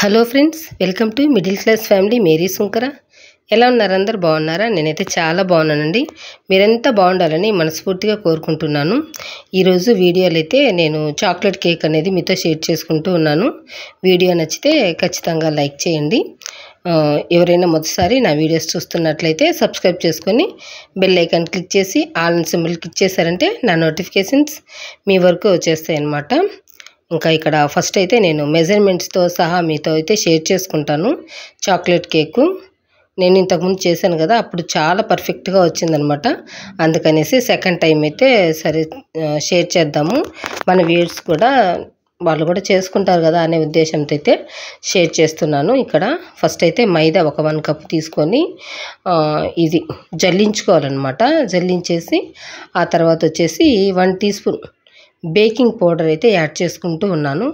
Hello friends, welcome to middle class family Mary Sunkara. ఎలా ఉన్నారు? అందరు బాగున్నారా? నేనైతే చాలా బాగున్నానండి. మీరంతా బాగుండాలని మనస్ఫూర్తిగా కోరుకుంటున్నాను. ఈరోజు వీడియోలో అయితే నేను చాక్లెట్ కేక్ అనేది మీతో షేర్ చేసుకుంటూ ఉన్నాను. వీడియో నచ్చితే ఖచ్చితంగా లైక్ చేయండి. ఎవరైనా మొదటిసారి నా వీడియోస్ చూస్తున్నట్లయితే సబ్స్క్రైబ్ చేసుకొని బెల్ ఐకాన్ క్లిక్ చేసి ఆల్ సింబల్ క్లిక్ చేశారంటే నా నోటిఫికేషన్స్ మీ వరకు వచ్చేస్తాయి అన్నమాట. ఇంకా ఇక్కడ ఫస్ట్ అయితే నేను మెజర్మెంట్స్తో సహా మీతో అయితే షేర్ చేసుకుంటాను. చాక్లెట్ కేకు నేను ఇంతకుముందు చేశాను కదా, అప్పుడు చాలా పర్ఫెక్ట్గా వచ్చిందనమాట. అందుకనేసి సెకండ్ టైం అయితే సరే షేర్ చేద్దాము, మన వ్యూవర్స్ కూడా వాళ్ళు కూడా చేసుకుంటారు కదా అనే ఉద్దేశంతో అయితే షేర్ చేస్తున్నాను. ఇక్కడ ఫస్ట్ అయితే మైదా ఒక 1 కప్ తీసుకొని ఇది జల్లించుకోవాలన్నమాట. జల్లించేసి ఆ తర్వాత వచ్చేసి 1 టీ స్పూన్ బేకింగ్ పౌడర్ అయితే యాడ్ చేసుకుంటూ ఉన్నాను.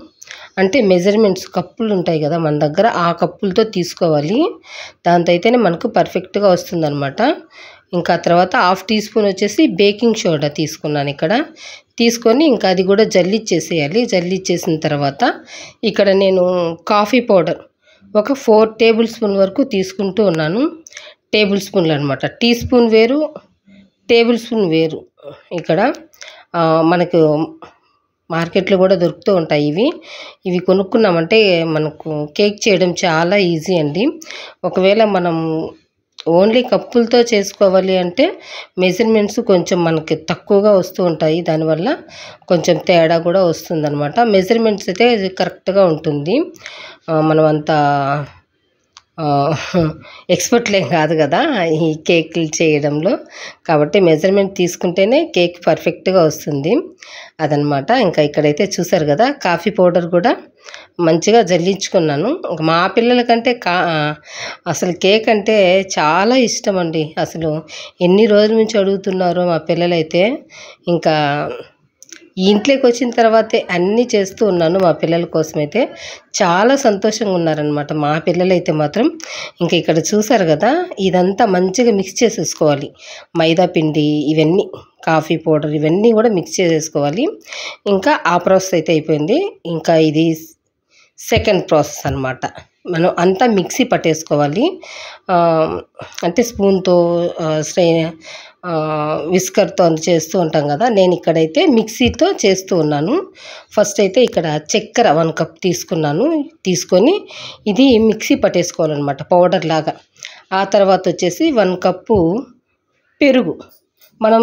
అంటే మెజర్మెంట్స్ కప్పులు ఉంటాయి కదా మన దగ్గర, ఆ కప్పులతో తీసుకోవాలి. దాంతో అయితేనే మనకు పర్ఫెక్ట్గా వస్తుందన్నమాట. ఇంకా తర్వాత 1/2 టీ స్పూన్ వచ్చేసి బేకింగ్ సోడా తీసుకున్నాను ఇక్కడ. తీసుకొని ఇంకా అది కూడా జల్లిచ్చేసేయాలి. జల్లిచ్చేసిన తర్వాత ఇక్కడ నేను కాఫీ పౌడర్ ఒక 4 టేబుల్ స్పూన్ వరకు తీసుకుంటూ ఉన్నాను. టేబుల్ స్పూన్లు అనమాట. టీ స్పూన్ వేరు, టేబుల్ స్పూన్ వేరు. ఇక్కడ మనకు మార్కెట్లో కూడా దొరుకుతూ ఉంటాయి. ఇవి కొనుక్కున్నామంటే మనకు కేక్ చేయడం చాలా ఈజీ అండి. ఒకవేళ మనం ఓన్లీ కప్పులతో చేసుకోవాలి అంటే మెజర్మెంట్స్ కొంచెం మనకి తక్కువగా వస్తూ ఉంటాయి. దానివల్ల కొంచెం తేడా కూడా వస్తుందన్నమాట. మెజర్మెంట్స్ అయితే కరెక్ట్గా ఉంటుంది. మనం అంతా ఎక్స్పర్ట్లేం కాదు కదా ఈ కేకులు చేయడంలో, కాబట్టి మెజర్మెంట్ తీసుకుంటేనే కేక్ పర్ఫెక్ట్గా వస్తుంది అదనమాట. ఇంకా ఇక్కడైతే చూసారు కదా, కాఫీ పౌడర్ కూడా మంచిగా జల్లించుకున్నాను. మా పిల్లలకంటే అసలు కేక్ అంటే చాలా ఇష్టం అండి. అసలు ఎన్ని రోజుల నుంచి అడుగుతున్నారో మా పిల్లలైతే. ఇంకా ఇంట్లోకి వచ్చిన తర్వాతే అన్నీ చేస్తూ ఉన్నాను మా పిల్లల కోసమైతే. చాలా సంతోషంగా ఉన్నారనమాట మా పిల్లలైతే మాత్రం. ఇంకా ఇక్కడ చూసారు కదా, ఇదంతా మంచిగా మిక్స్ చేసేసుకోవాలి. మైదా పిండి ఇవన్నీ, కాఫీ పౌడర్ ఇవన్నీ కూడా మిక్స్ చేసేసుకోవాలి. ఇంకా ఆ ప్రాసెస్ అయితే అయిపోయింది. ఇంకా ఇది సెకండ్ ప్రాసెస్ అనమాట. మనం అంతా మిక్సీ పట్టేసుకోవాలి. అంటే స్పూన్తో విస్కర్తో అంత చేస్తూ ఉంటాం కదా, నేను ఇక్కడైతే మిక్సీతో చేస్తూ ఉన్నాను. ఫస్ట్ అయితే ఇక్కడ చక్కెర 1 కప్ తీసుకున్నాను. తీసుకొని ఇది మిక్సీ పట్టేసుకోవాలన్నమాట పౌడర్ లాగా. ఆ తర్వాత వచ్చేసి 1 కప్పు పెరుగు. మనం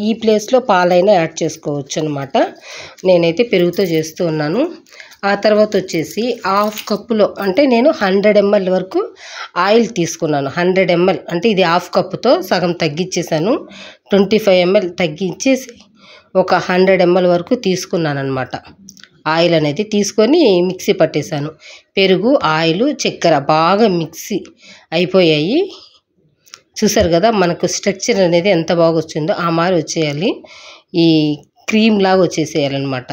ఈ ప్లేస్లో పాలైనా యాడ్ చేసుకోవచ్చు అనమాట. నేనైతే పెరుగుతో చేస్తూ ఉన్నాను. ఆ తర్వాత వచ్చేసి 1/2 కప్పులో అంటే నేను 100 ml వరకు ఆయిల్ తీసుకున్నాను. 100 ml అంటే ఇది 1/2 కప్పుతో సగం తగ్గించేసాను. 25 ml తగ్గించేసి ఒక 100 ml వరకు తీసుకున్నాను అనమాట. ఆయిల్ అనేది తీసుకొని మిక్సీ పట్టేశాను. పెరుగు, ఆయిల్, చక్కెర బాగా మిక్సీ అయిపోయాయి. చూసారు కదా, మనకు స్ట్రక్చర్ అనేది ఎంత బాగా వచ్చిందో ఆ మారి వచ్చేయాలి. ఈ క్రీమ్ లాగా వచ్చేసేయాలన్నమాట.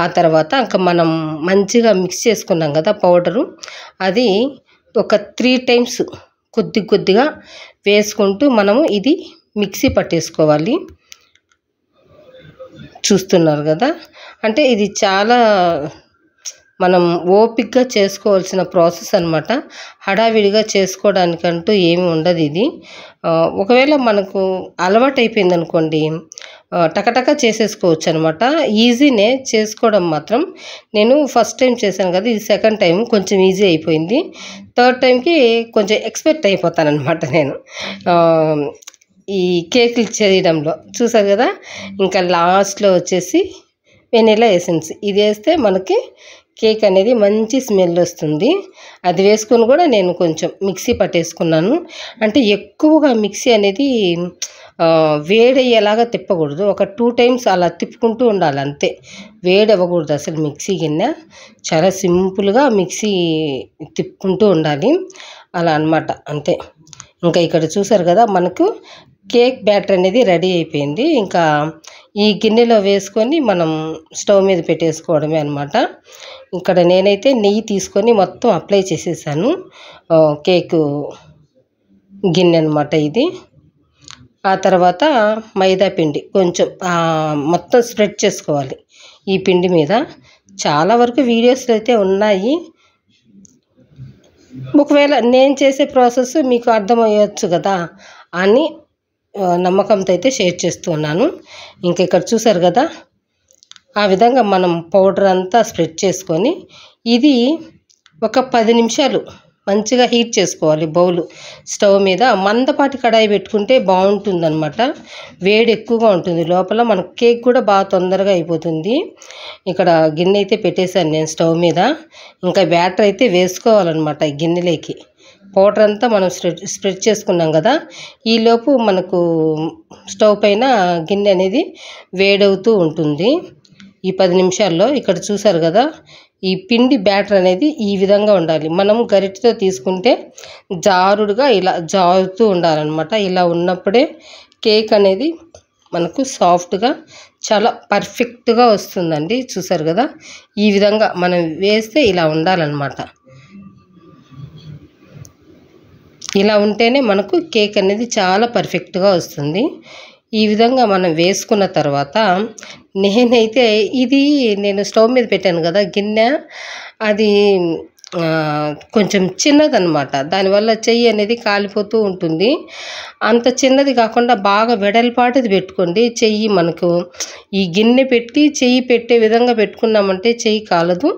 ఆ తర్వాత ఇంకా మనం మంచిగా మిక్స్ చేసుకున్నాం కదా పౌడరు, అది ఒక 3 టైమ్స్ కొద్దిగా వేసుకుంటూ మనము ఇది మిక్సీ పట్టేసుకోవాలి. చూస్తున్నారు కదా, అంటే ఇది చాలా మనం ఓపికగా చేసుకోవాల్సిన ప్రాసెస్ అనమాట. హడావిడిగా చేసుకోవడానికంటూ ఏమి ఉండదు ఇది. ఒకవేళ మనకు అలవాటు అయిపోయింది అనుకోండి, టకటక చేసేసుకోవచ్చు అనమాట. ఈజీనే చేసుకోవడం మాత్రం. నేను ఫస్ట్ టైం చేశాను కదా, ఇది సెకండ్ టైం కొంచెం ఈజీ అయిపోయింది. థర్డ్ టైంకి కొంచెం ఎక్స్పెక్ట్ అయిపోతాను అనమాట నేను ఈ కేకులు చేయడంలో. చూసారు కదా, ఇంకా లాస్ట్లో వచ్చేసి వెనిలా ఎసెన్స్ ఇది వేస్తే మనకి కేక్ అనేది మంచి స్మెల్ వస్తుంది. అది వేసుకొని కూడా నేను కొంచెం మిక్సీ పట్టేసుకున్నాను. అంటే ఎక్కువగా మిక్సీ అనేది వేడయ్యేలాగా తిప్పకూడదు. ఒక 2 టైమ్స్ అలా తిప్పుకుంటూ ఉండాలి అంతే. వేడవ్వకూడదు అసలు మిక్సీ గిన్నె. చాలా సింపుల్గా మిక్సీ తిప్పుకుంటూ ఉండాలి అలా అన్నమాట, అంతే. ఇంకా ఇక్కడ చూసారు కదా, మనకు కేక్ బ్యాటర్ అనేది రెడీ అయిపోయింది. ఇంకా ఈ గిన్నెలో వేసుకొని మనం స్టవ్ మీద పెట్టేసుకోవడమే అనమాట. ఇక్కడ నేనైతే నెయ్యి తీసుకొని మొత్తం అప్లై చేసేసాను. కేకు గిన్నె అనమాట ఇది. ఆ తర్వాత మైదా పిండి కొంచెం మొత్తం స్ప్రెడ్ చేసుకోవాలి ఈ పిండి మీద. చాలా వరకు వీడియోస్లో అయితే ఉన్నాయి, ఒకవేళ నేను చేసే ప్రాసెస్ మీకు అర్థమయ్యొచ్చు కదా అని నమ్మకంతో అయితే షేర్ చేస్తున్నాను. ఇంక ఇక్కడ చూసారు కదా, ఆ విధంగా మనం పౌడర్ అంతా స్ప్రెడ్ చేసుకొని ఇది ఒక 10 నిమిషాలు మంచిగా హీట్ చేసుకోవాలి. బౌల్ స్టవ్ మీద మందపాటి కడాయి పెట్టుకుంటే బాగుంటుందన్నమాట. వేడి ఎక్కువగా ఉంటుంది లోపల, మనకు కేక్ కూడా బాగా తొందరగా అయిపోతుంది. ఇక్కడ గిన్నె అయితే పెట్టేశాను నేను స్టవ్ మీద. ఇంకా బ్యాటర్ అయితే వేసుకోవాలన్నమాట ఈ గిన్నెలోకి. పౌడర్ అంతా మనం స్ప్రెడ్ చేసుకున్నాం కదా, ఈలోపు మనకు స్టవ్ పైన గిన్నె అనేది వేడవుతూ ఉంటుంది. ఈ 10 నిమిషాల్లో ఇక్కడ చూసారు కదా, ఈ పిండి బ్యాటర్ అనేది ఈ విధంగా ఉండాలి. మనం గరిటెతో తీసుకుంటే జారుడుగా ఇలా జారుతూ ఉండాలన్నమాట. ఇలా ఉన్నప్పుడే కేక్ అనేది మనకు సాఫ్ట్గా చాలా పర్ఫెక్ట్గా వస్తుందండి. చూసారు కదా, ఈ విధంగా మనం వేస్తే ఇలా ఉండాలన్నమాట. ఇలా ఉంటేనే మనకు కేక్ అనేది చాలా పర్ఫెక్ట్గా వస్తుంది. ఈ విధంగా మనం వేసుకున్న తర్వాత నేనైతే నేను స్టవ్ మీద పెట్టాను కదా గిన్నె, అది కొంచెం చిన్నదన్నమాట. దానివల్ల చెయ్యి అనేది కాలిపోతూ ఉంటుంది. అంత చిన్నది కాకుండా బాగా వెడల్పాటిది పెట్టుకోండి. చెయ్యి మనకు ఈ గిన్నె పెట్టి చెయ్యి పెట్టే విధంగా పెట్టుకున్నామంటే చెయ్యి కాలదు,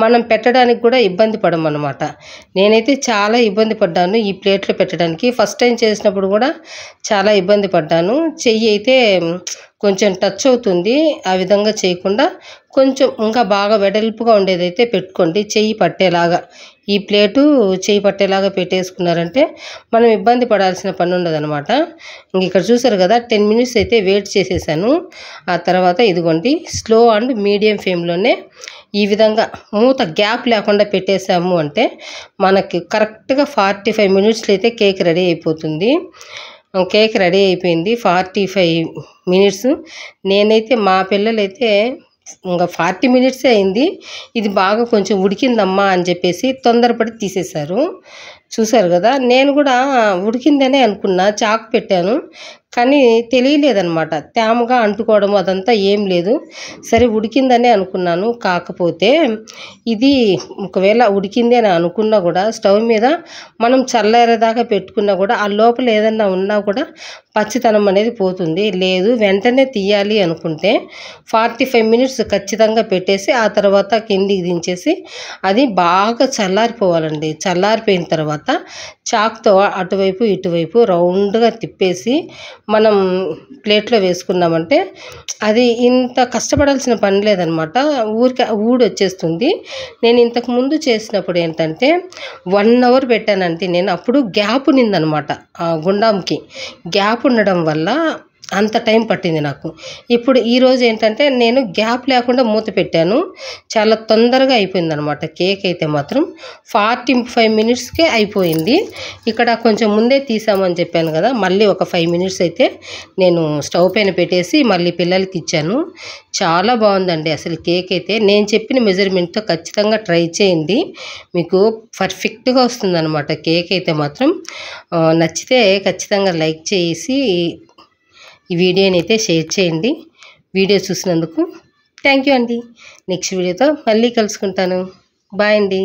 మనం పెట్టడానికి కూడా ఇబ్బంది పడమన్నమాట. నేనైతే చాలా ఇబ్బంది పడ్డాను ఈ ప్లేట్లో పెట్టడానికి. ఫస్ట్ టైం చేసినప్పుడు కూడా చాలా ఇబ్బంది పడ్డాను. చెయ్యి అయితే కొంచెం టచ్ అవుతుంది. ఆ విధంగా చేయకుండా కొంచెం ఇంకా బాగా వెడల్పుగా ఉండేదైతే పెట్టుకోండి, చెయ్యి పట్టేలాగా. ఈ ప్లేటు చెయ్యి పట్టేలాగా పెట్టేసుకున్నారంటే మనం ఇబ్బంది పడాల్సిన పని ఉండదన్నమాట. ఇంక ఇక్కడ చూసారు కదా, 10 మినిట్స్ అయితే వెయిట్ చేసేసాను. ఆ తర్వాత ఇదిగోండి స్లో అండ్ మీడియం ఫ్లేమ్లోనే ఈ విధంగా మూత గ్యాప్ లేకుండా పెట్టేసాము అంటే మనకి కరెక్ట్గా 45 మినిట్స్లో అయితే కేక్ రెడీ అయిపోతుంది. కేక్ రెడీ అయిపోయింది 45 మినిట్స్. నేనైతే మా పిల్లలైతే ఇంకా 40 మినిట్సే అయింది, ఇది బాగా కొంచెం ఉడికిందమ్మా అని చెప్పేసి తొందరపడి తీసేశారు. చూసారు కదా, నేను కూడా ఉడికిందనే అనుకున్నా, చాకు పెట్టాను కానీ తెలియలేదన్నమాట. తేమగా అంటుకోవడం అదంతా ఏం లేదు. సరే ఉడికిందనే అనుకున్నాను. కాకపోతే ఇది ఒకవేళ ఉడికింది అని అనుకున్నా కూడా స్టవ్ మీద మనం చల్లారేదాకా పెట్టుకున్నా కూడా ఆ లోపల ఏదన్నా ఉన్నా కూడా పచ్చితనం అనేది పోతుంది. లేదు వెంటనే తీయాలి అనుకుంటే 45 మినిట్స్ ఖచ్చితంగా పెట్టేసి ఆ తర్వాత కిందికి దించేసి అది బాగా చల్లారిపోవాలండి. చల్లారిపోయిన తర్వాత చాకుతో అటువైపు ఇటువైపు రౌండ్గా తిప్పేసి మనం ప్లేట్లో వేసుకున్నామంటే అది ఇంత కష్టపడాల్సిన పని లేదనమాట. ఊరికి ఊడొచ్చేస్తుంది. నేను ఇంతకుముందు చేసినప్పుడు ఏంటంటే 1 అవర్ పెట్టానంటే నేను అప్పుడు గ్యాప్ ఉన్నిందనమాట. గుండంకి గ్యాప్ ఉండడం వల్ల అంత టైం పట్టింది నాకు. ఇప్పుడు ఈరోజు ఏంటంటే నేను గ్యాప్ లేకుండా మూత పెట్టాను, చాలా తొందరగా అయిపోయిందనమాట. కేక్ అయితే మాత్రం 45 మినిట్స్కే అయిపోయింది. ఇక్కడ కొంచెం ముందే తీసామని చెప్పాను కదా, మళ్ళీ ఒక 5 మినిట్స్ అయితే నేను స్టవ్ పైన పెట్టేసి మళ్ళీ పిల్లలకి ఇచ్చాను. చాలా బాగుందండి అసలు కేక్ అయితే. నేను చెప్పిన మెజర్మెంట్తో ఖచ్చితంగా ట్రై చేయండి, మీకు పర్ఫెక్ట్గా వస్తుందన్నమాట కేక్ అయితే మాత్రం. నచ్చితే ఖచ్చితంగా లైక్ చేసి ఈ వీడియోని అయితే షేర్ చేయండి. వీడియో చూసినందుకు థ్యాంక్ యూ అండి. నెక్స్ట్ వీడియోతో మళ్ళీ కలుసుకుంటాను. బాయ్ అండి.